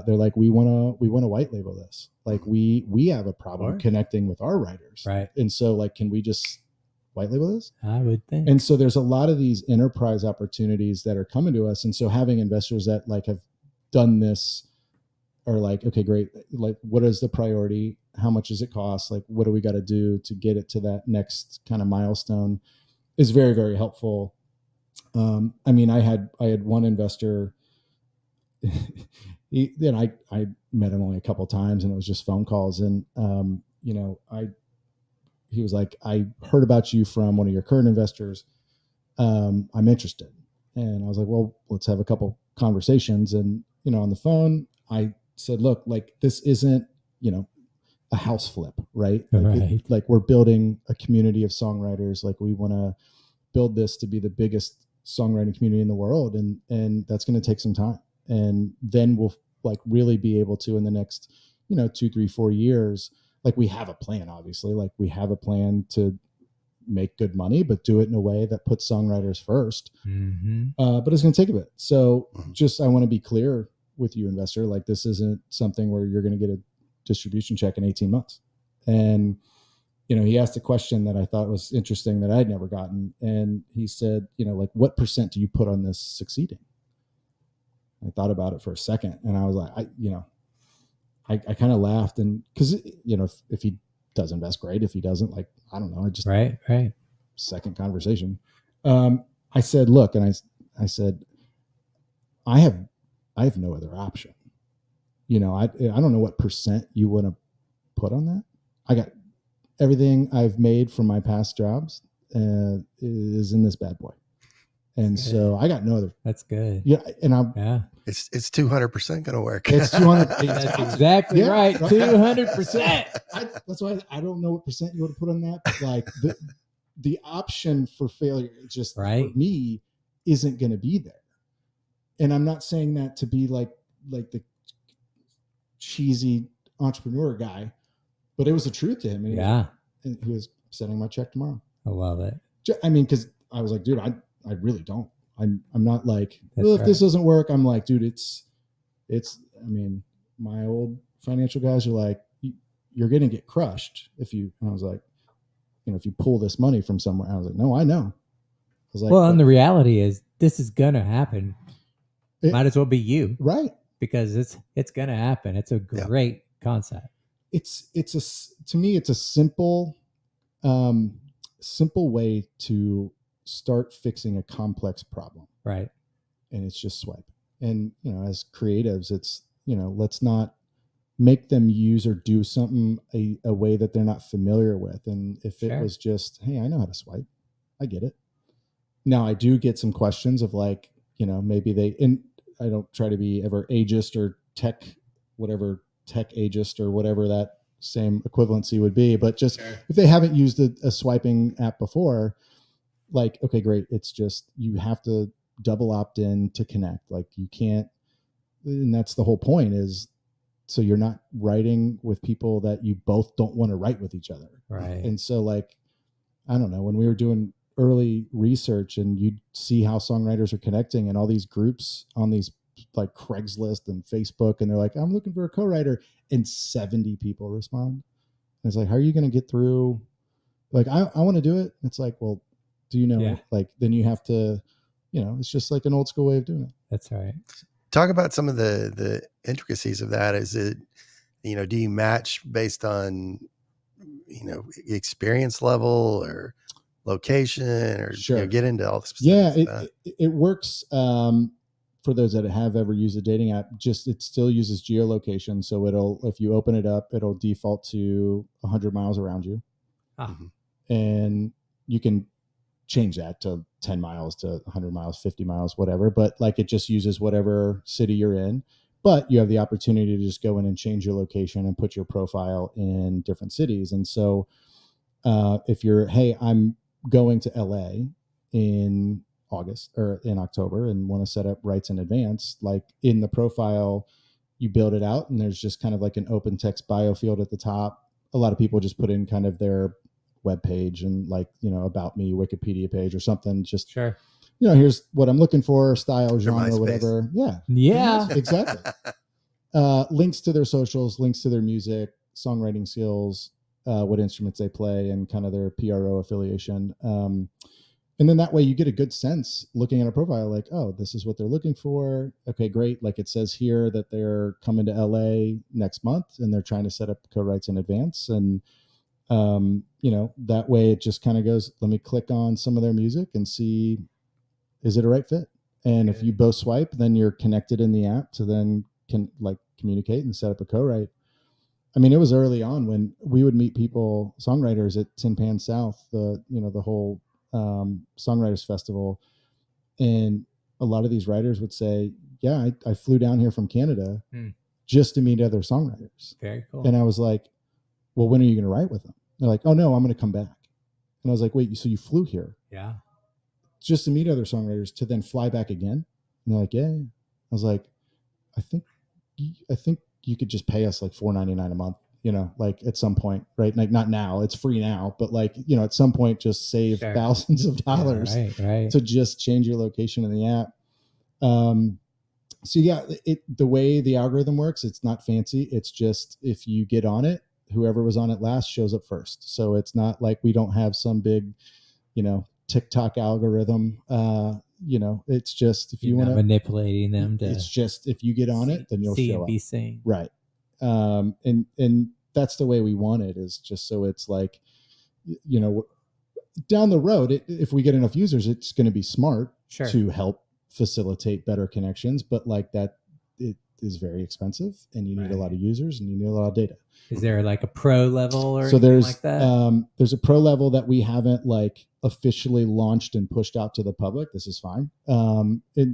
like, we want to white label this. Like we have a problem connecting with our writers. Right. And so like, can we just white label this? I would think. And so there's a lot of these enterprise opportunities that are coming to us. And so having investors that like have done this are like, okay, great. Like, what is the priority? How much does it cost? Like, what do we got to do to get it to that next kind of milestone is very, very helpful. I mean, I had one investor, I met him only a couple of times and it was just phone calls. And, you know, he was like, I heard about you from one of your current investors. I'm interested. And I was like, well, let's have a couple conversations. And, you know, on the phone, I said, look, like this isn't, you know, a house flip, right? Like we're building a community of songwriters. Like we want to build this to be the biggest songwriting community in the world. And that's going to take some time. And then we'll like really be able to, in the next, you know, 2, 3, 4 years, like we have a plan, obviously, like we have a plan to make good money, but do it in a way that puts songwriters first. But it's going to take a bit. So just, I want to be clear with you, investor, like this isn't something where you're going to get a distribution check in 18 months. And, you know, he asked a question that I thought was interesting that I'd never gotten. And he said, you know, like, what % do you put on this succeeding? I thought about it for a second and I was like, I kind of laughed, and cause you know, if he does invest, great. If he doesn't, like, I don't know. I just, right. Second conversation. I said, look, and I said, I have no other option. You know, I don't know what % you want to put on that. I got everything I've made from my past jobs is in this bad boy. And so I got no other. That's good. Yeah. And it's 200% going to work. It's 200. That's exactly right. 200%. That's why I don't know what % you want to put on that. But like the option for failure, just for me, isn't going to be there. And I'm not saying that to be like the cheesy entrepreneur guy, but it was the truth to him. And he was sending my check tomorrow. I love it. I mean, because I was like, dude, I really don't. I'm not like, That's well, if right. this doesn't work, I'm like, dude, it's. I mean, my old financial guys are like, you're going to get crushed if you. And I was like, if you pull this money from somewhere. I was like, no, I know. I was like, well, and the reality is, this is gonna happen. Might as well be you, right? Because it's gonna happen. It's a great concept. To me, it's a simple way to start fixing a complex problem. Right. And it's just swipe. And, as creatives, it's, let's not make them use or do something a way that they're not familiar with. And if it was just, hey, I know how to swipe, I get it. Now I do get some questions of like, maybe and I don't try to be ever ageist or tech ageist or whatever that same equivalency would be, but just if they haven't used a swiping app before, like, okay, great. It's just, you have to double opt in to connect. Like you can't, and that's the whole point, is so you're not writing with people that you both don't want to write with each other. Right. And so like, I don't know, when we were doing early research and you'd see how songwriters are connecting and all these groups on these like Craigslist and Facebook, and they're like, I'm looking for a co-writer, and 70 people respond. And it's like, how are you going to get through? Like, I want to do it. It's like, well, do you know it? Like, then you have to, it's just like an old school way of doing it. That's right. Talk about some of the intricacies of that. Is it, do you match based on, experience level or location, or get into all the specifics? It works for those that have ever used a dating app. Just, it still uses geolocation, so if you open it up, it'll default to 100 miles around you. And you can change that to 10 miles to 100 miles, 50 miles, whatever, but like it just uses whatever city you're in. But you have the opportunity to just go in and change your location and put your profile in different cities. And so if you're, hey, I'm going to LA in August or in October and want to set up rights in advance, like in the profile, you build it out and there's just kind of like an open text bio field at the top. A lot of people just put in kind of their web page and like, about me, Wikipedia page or something. Just, here's what I'm looking for, style, genre, whatever. Yeah, exactly. Links to their socials, links to their music, songwriting skills, what instruments they play, and kind of their PRO affiliation. And then that way you get a good sense looking at a profile, like, oh, this is what they're looking for. Okay, great. Like it says here that they're coming to LA next month and they're trying to set up co-writes in advance. And, that way it just kind of goes, let me click on some of their music and see, is it a right fit? And if you both swipe, then you're connected in the app to then can like communicate and set up a co-write. I mean, it was early on when we would meet people, songwriters at Tin Pan South, the whole Songwriters Festival. And a lot of these writers would say, yeah, I flew down here from Canada just to meet other songwriters. Very cool. And I was like, well, when are you going to write with them? They're like, oh no, I'm going to come back. And I was like, wait, so you flew here? Yeah. Just to meet other songwriters to then fly back again? And they're like, yeah. I was like, I think you could just pay us like $4.99 a month, like at some point, right? Like not now, it's free now, but like, at some point just save thousands of dollars to just change your location in the app. So yeah, the way the algorithm works, it's not fancy. It's just, if you get on it, whoever was on it last shows up first. So it's not like we don't have some big, TikTok algorithm. It's just, if you want to manipulating them to, it's just, if you get on it, then you'll show up. Be seen. Right. And that's the way we want it, is just so it's like, down the road, if we get enough users, it's going to be smart to help facilitate better connections. But like that, it is very expensive and you need a lot of users and you need a lot of data. Is there like a pro level or so there's like that? There's a pro level that we haven't like officially launched and pushed out to the public. This is fine.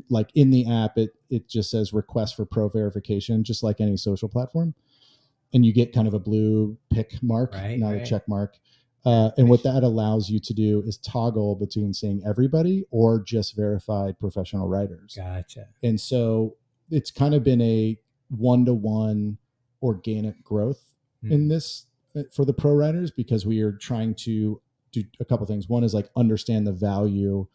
Like in the app, it just says request for pro verification, just like any social platform. And you get kind of a blue pick mark, not a check mark. And what that allows you to do is toggle between saying everybody or just verified professional writers. Gotcha. And so it's kind of been a one-to-one organic growth in this for the pro writers, because we are trying to do a couple things. One is like understand the value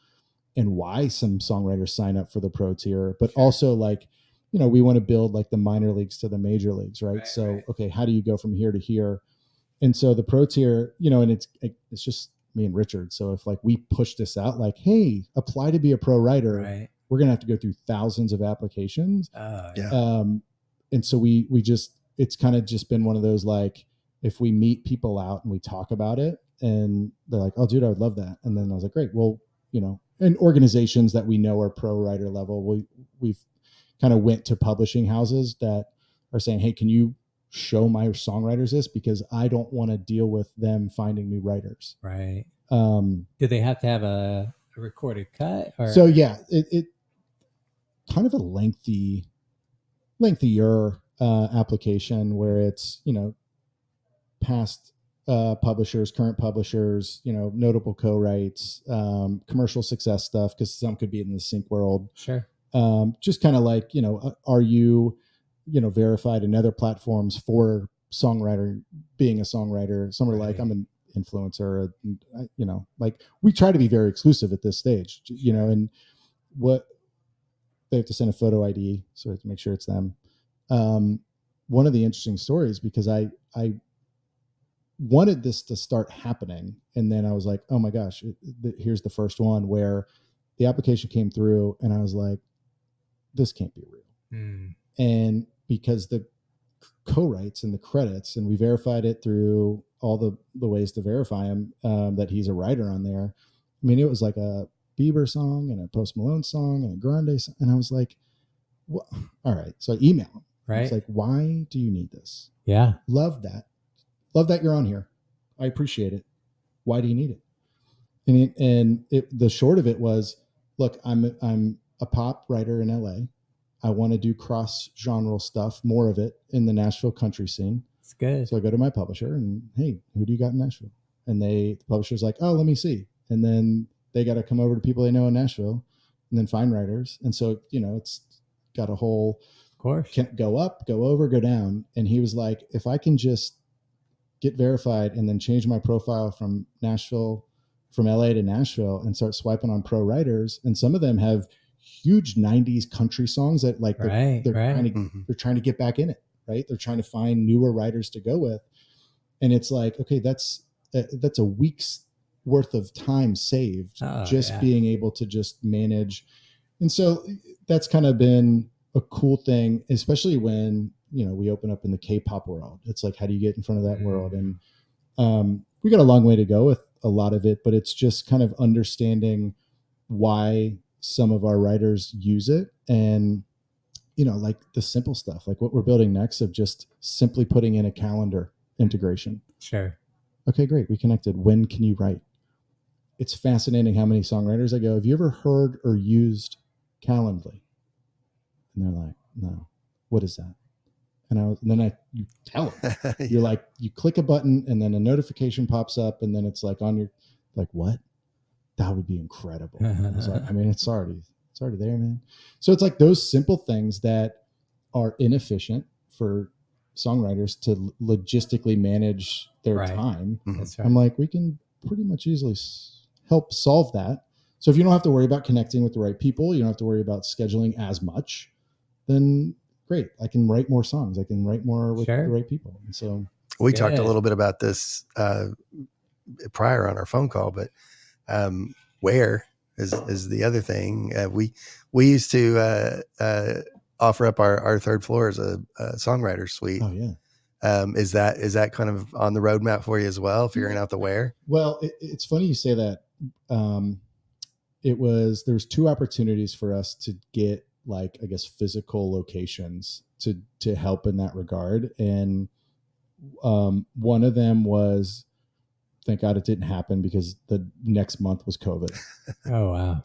and why some songwriters sign up for the pro tier, but also like, you know, we want to build like the minor leagues to the major leagues, right? So, okay, how do you go from here to here? And so the pro tier, you know, and it's just me and Richard. So if like we push this out, like, hey, apply to be a pro writer, we're going to have to go through thousands of applications. And so we just, it's kind of just been one of those, like, if we meet people out and we talk about it and they're like, oh dude, I would love that. And then I was like, great. Well, you know, and organizations that we know are pro writer level, we've kind of went to publishing houses that are saying, hey, can you show my songwriters this, because I don't want to deal with them finding new writers. Right. Do they have to have a recorded cut? Or? So yeah, it kind of a lengthier application where it's, you know, past publishers, current publishers, you know, notable co-writes, commercial success stuff, because some could be in the sync world. Sure. Just kind of like, you know, are you, you know, verified in other platforms for songwriter, being a songwriter? Some are like, I'm an influencer, you know, like we try to be very exclusive at this stage, you know, and what they have to send a photo ID, so we have to make sure it's them. One of the interesting stories, because I wanted this to start happening, and then I was like, oh my gosh, here's the first one where the application came through and I was like, this can't be real. And because the co-writes and the credits, and we verified it through all the ways to verify him, that he's a writer on there. I mean, it was like a Bieber song and a Post Malone song and a Grande song. And I was like, well, all right. So I emailed him. Right. It's like, why do you need this? Yeah. Love that you're on here. I appreciate it. Why do you need it? The short of it was, look, I'm a pop writer in LA. I want to do cross-genre stuff, more of it in the Nashville country scene. It's good. So I go to my publisher and, hey, who do you got in Nashville? And the publisher's like, oh, let me see. And then they got to come over to people they know in Nashville and then find writers. And so, you know, it's got a whole, of course, can't go up, go over, go down. And he was like, if I can just get verified and then change my profile from LA to Nashville and start swiping on pro writers. And some of them have huge 90s country songs that like they're trying to get back in it, right? They're trying to find newer writers to go with. And it's like, okay, that's a week's worth of time saved being able to just manage. And so that's kind of been a cool thing, especially when, you know, we open up in the K-pop world. It's like, how do you get in front of that world? And we got a long way to go with a lot of it, but it's just kind of understanding why some of our writers use it. And, you know, like the simple stuff, like what we're building next, of just simply putting in a calendar integration. Sure. Okay, great. We connected. When can you write? It's fascinating how many songwriters I go, have you ever heard or used Calendly? And they're like, no. What is that? And you tell them. You're like, you click a button and then a notification pops up, and then it's like on your, like, what? That would be incredible. I was like, I mean, it's already there, man. So it's like those simple things that are inefficient for songwriters to logistically manage their time. That's right. I'm like, we can pretty much easily help solve that. So if you don't have to worry about connecting with the right people, you don't have to worry about scheduling as much, then great. I can write more songs. I can write more with the right people. And so we talked a little bit about this prior on our phone call, but where is the other thing. We used to offer up our third floor as a songwriter suite. Oh yeah. Is that kind of on the roadmap for you as well, figuring out the where? Well, it's funny you say that. There's two opportunities for us to get, like, I guess, physical locations to help in that regard. And one of them was, thank God it didn't happen, because the next month was COVID. Oh, wow.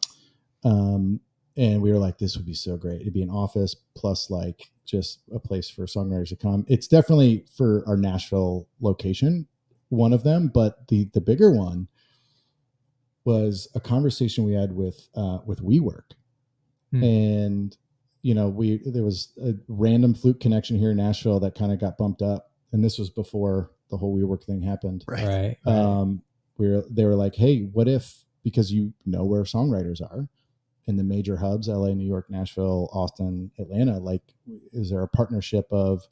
And we were like, this would be so great. It'd be an office plus like just a place for songwriters to come. It's definitely for our Nashville location. one of them, but the bigger one was a conversation we had with WeWork. And there was a random fluke connection here in Nashville that kind of got bumped up, and this was before the whole WeWork thing happened. Right. They were like, hey, what if, because where songwriters are in the major hubs, LA, New York, Nashville, Austin, Atlanta, like, is there a partnership of,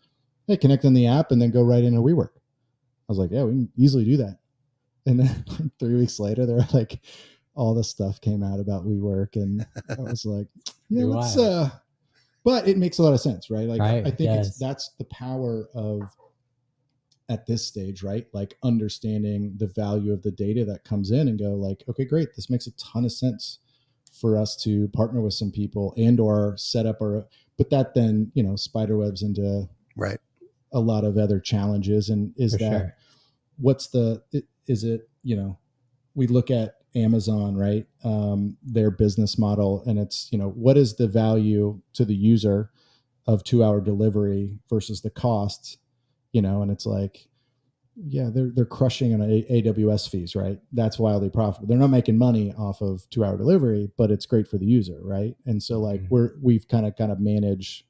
hey, connect on the app and then go right into WeWork? I was like, yeah, we can easily do that. And then like 3 weeks later, they're like, all this stuff came out about WeWork, and I was like, yeah, let's. But it makes a lot of sense, right? Like, I think that's the power of, at this stage, right? Like, understanding the value of the data that comes in and go like, okay, great, this makes a ton of sense for us to partner with some people and or set up but that then spiderwebs into a lot of other challenges. And we look at Amazon, right? Their business model, and it's, what is the value to the user of 2-hour delivery versus the cost, and it's like, yeah, they're crushing on AWS fees, right? That's wildly profitable. They're not making money off of 2-hour delivery, but it's great for the user, right? And so like we've kind of managed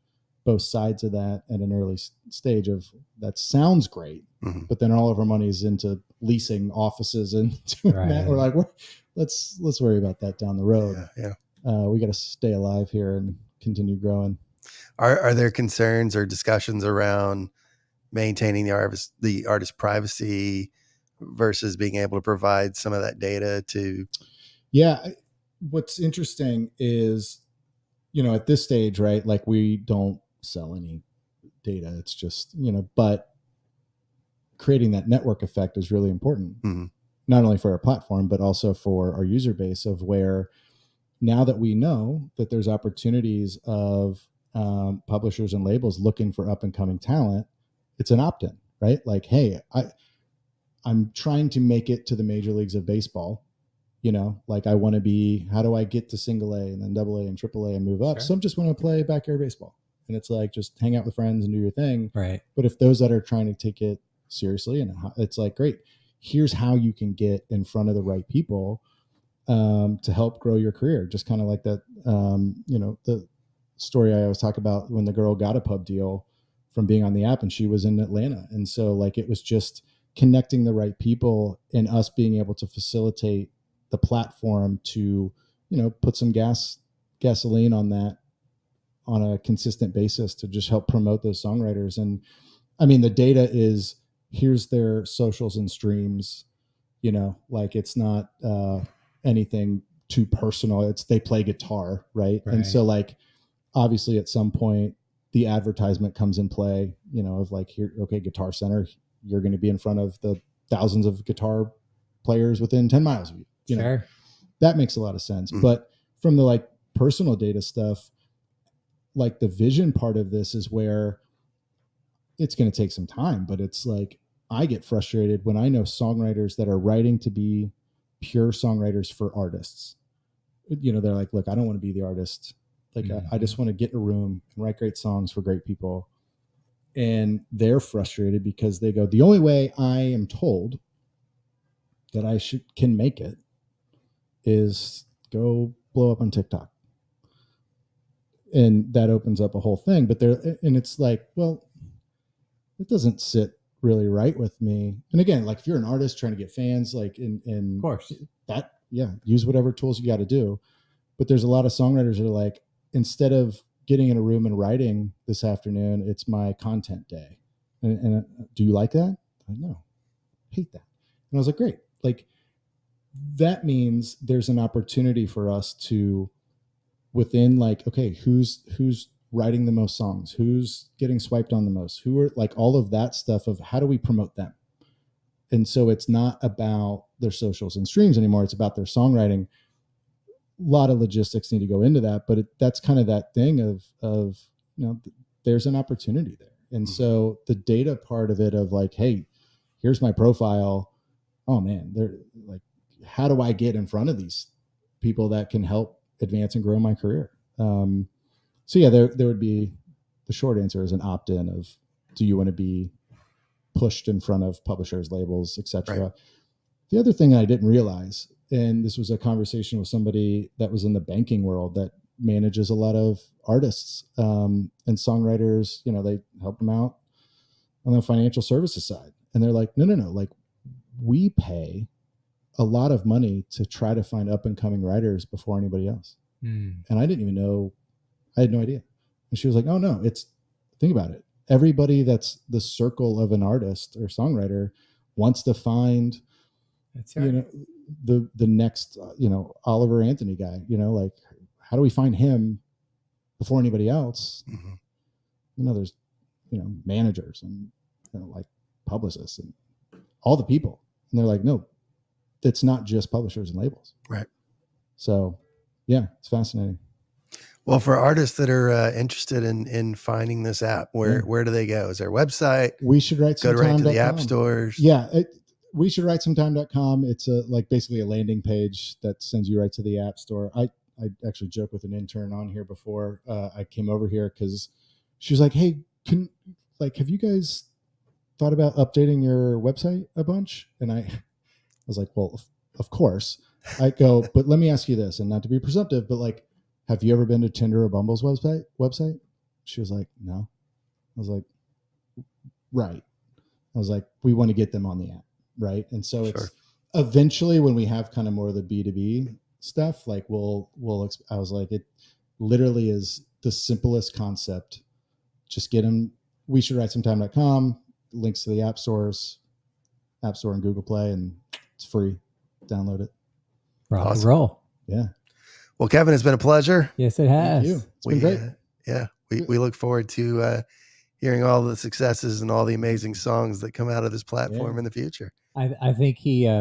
both sides of that at an early stage of, that sounds great, but then all of our money is into leasing offices and doing that. We're like, let's worry about that down the road. We got to stay alive here and continue growing. Are there concerns or discussions around maintaining the artist privacy versus being able to provide some of that data to? Yeah. What's interesting is, at this stage, right? Like, we don't sell any data. It's just, but creating that network effect is really important, not only for our platform, but also for our user base, of where now that we know that there's opportunities of publishers and labels looking for up and coming talent, it's an opt-in, right? Like, hey, I'm trying to make it to the major leagues of baseball. Like, I want to be, how do I get to single A and then double A and triple A and move up? Sure. Some just want to play backyard baseball, and it's like, just hang out with friends and do your thing. Right. But if those that are trying to take it seriously, and it's like, great, here's how you can get in front of the right people to help grow your career. Just kind of like that, the story I always talk about, when the girl got a pub deal from being on the app, and she was in Atlanta. And so like, it was just connecting the right people and us being able to facilitate the platform to, put some gasoline on that on a consistent basis to just help promote those songwriters. And I mean, the data is, here's their socials and streams, like, it's not anything too personal. It's, they play guitar, right? And so like, obviously at some point the advertisement comes in play, of like, here, okay, Guitar Center, you're going to be in front of the thousands of guitar players within 10 miles of you. Sure. That makes a lot of sense. But from the like personal data stuff, like the vision part of this is where it's going to take some time, but it's like, I get frustrated when I know songwriters that are writing to be pure songwriters for artists. They're like, look, I don't want to be the artist. Like, I just want to get in a room and write great songs for great people. And they're frustrated because they go, the only way I am told that I can make it is go blow up on TikTok. And that opens up a whole thing. But it's like, well, it doesn't sit really right with me. And again, like, if you're an artist trying to get fans, like, in of course, that, use whatever tools you got to do. But there's a lot of songwriters that are like, instead of getting in a room and writing this afternoon, it's my content day. And do you like that? I no, hate that. And I was like, great. Like, that means there's an opportunity for us to, within like, okay, who's writing the most songs, who's getting swiped on the most, who are like, all of that stuff of how do we promote them? And so it's not about their socials and streams anymore. It's about their songwriting. A lot of logistics need to go into that, but that's kind of that thing of there's an opportunity there. And so the data part of it, of like, hey, here's my profile. Oh man, they're like, how do I get in front of these people that can help advance and grow my career? So yeah, there would be, the short answer is an opt-in of, do you want to be pushed in front of publishers, labels, etc. Right. The other thing I didn't realize, and this was a conversation with somebody that was in the banking world that manages a lot of artists and songwriters, they help them out on the financial services side. And they're like, no, like we pay a lot of money to try to find up and coming writers before anybody else. And I didn't even know, I had no idea. And she was like, oh no, think about it. Everybody that's the circle of an artist or songwriter wants to find, that's right. The next, Oliver Anthony guy, like how do we find him before anybody else? Mm-hmm. There's, managers and like publicists and all the people. And they're like, no, it's not just publishers and labels. Right. So yeah, it's fascinating. Well, for artists that are interested in finding this app, where do they go? Is there a website? We should write go right to the app stores. Yeah. We should write sometime.com. It's basically a landing page that sends you right to the app store. I actually joked with an intern on here before I came over here because she was like, hey, have you guys thought about updating your website a bunch? And I was like, well, of course. I go, but let me ask you this, and not to be presumptive, but like, have you ever been to Tinder or Bumble's website? She was like, no. I was like, right. I was like, we want to get them on the app, right? And so it's eventually when we have kind of more of the B2B stuff, like I was like, it literally is the simplest concept. Just get them. We should write sometime.com, links to the app store and Google Play, and it's free. Download it. Rock and roll. Yeah. Well, Kevin, it's been a pleasure. Yes, it has. Thank you. It's been great. We look forward to hearing all the successes and all the amazing songs that come out of this platform in the future. I think he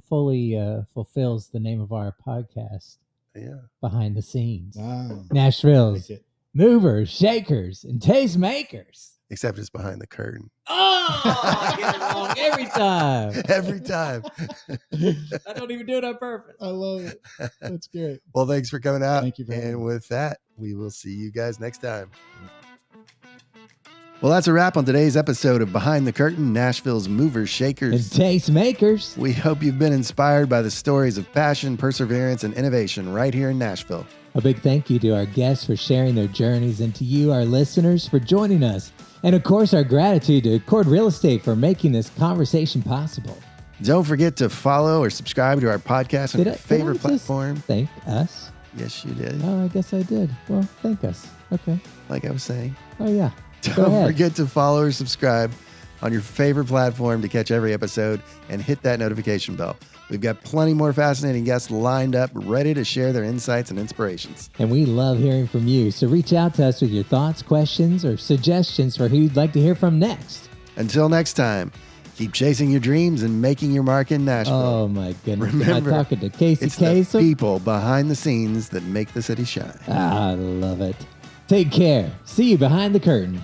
fully fulfills the name of our podcast. Yeah. Behind the Scenes. Wow. Nashville's movers, shakers, and taste makers. Except it's behind the curtain. Oh, I get it wrong every time. Every time. I don't even do it on purpose. I love it. That's great. Well, thanks for coming out. Thank you for having me. And with that, we will see you guys next time. Well, that's a wrap on today's episode of Behind the Curtain, Nashville's movers, shakers, and taste makers. We hope you've been inspired by the stories of passion, perseverance, and innovation right here in Nashville. A big thank you to our guests for sharing their journeys and to you, our listeners, for joining us. And of course, our gratitude to Accord Real Estate for making this conversation possible. Don't forget to follow or subscribe to our podcast on your favorite platform. Thank us. Yes, you did. Oh, I guess I did. Well, thank us. Okay. Like I was saying. Oh, yeah. Don't forget to follow or subscribe on your favorite platform to catch every episode and hit that notification bell. We've got plenty more fascinating guests lined up, ready to share their insights and inspirations. And we love hearing from you, so reach out to us with your thoughts, questions, or suggestions for who you'd like to hear from next. Until next time, keep chasing your dreams and making your mark in Nashville. Oh, my goodness. Remember, Am I talking to Casey it's Kasem? the people behind the scenes that make the city shine. I love it. Take care. See you behind the curtain.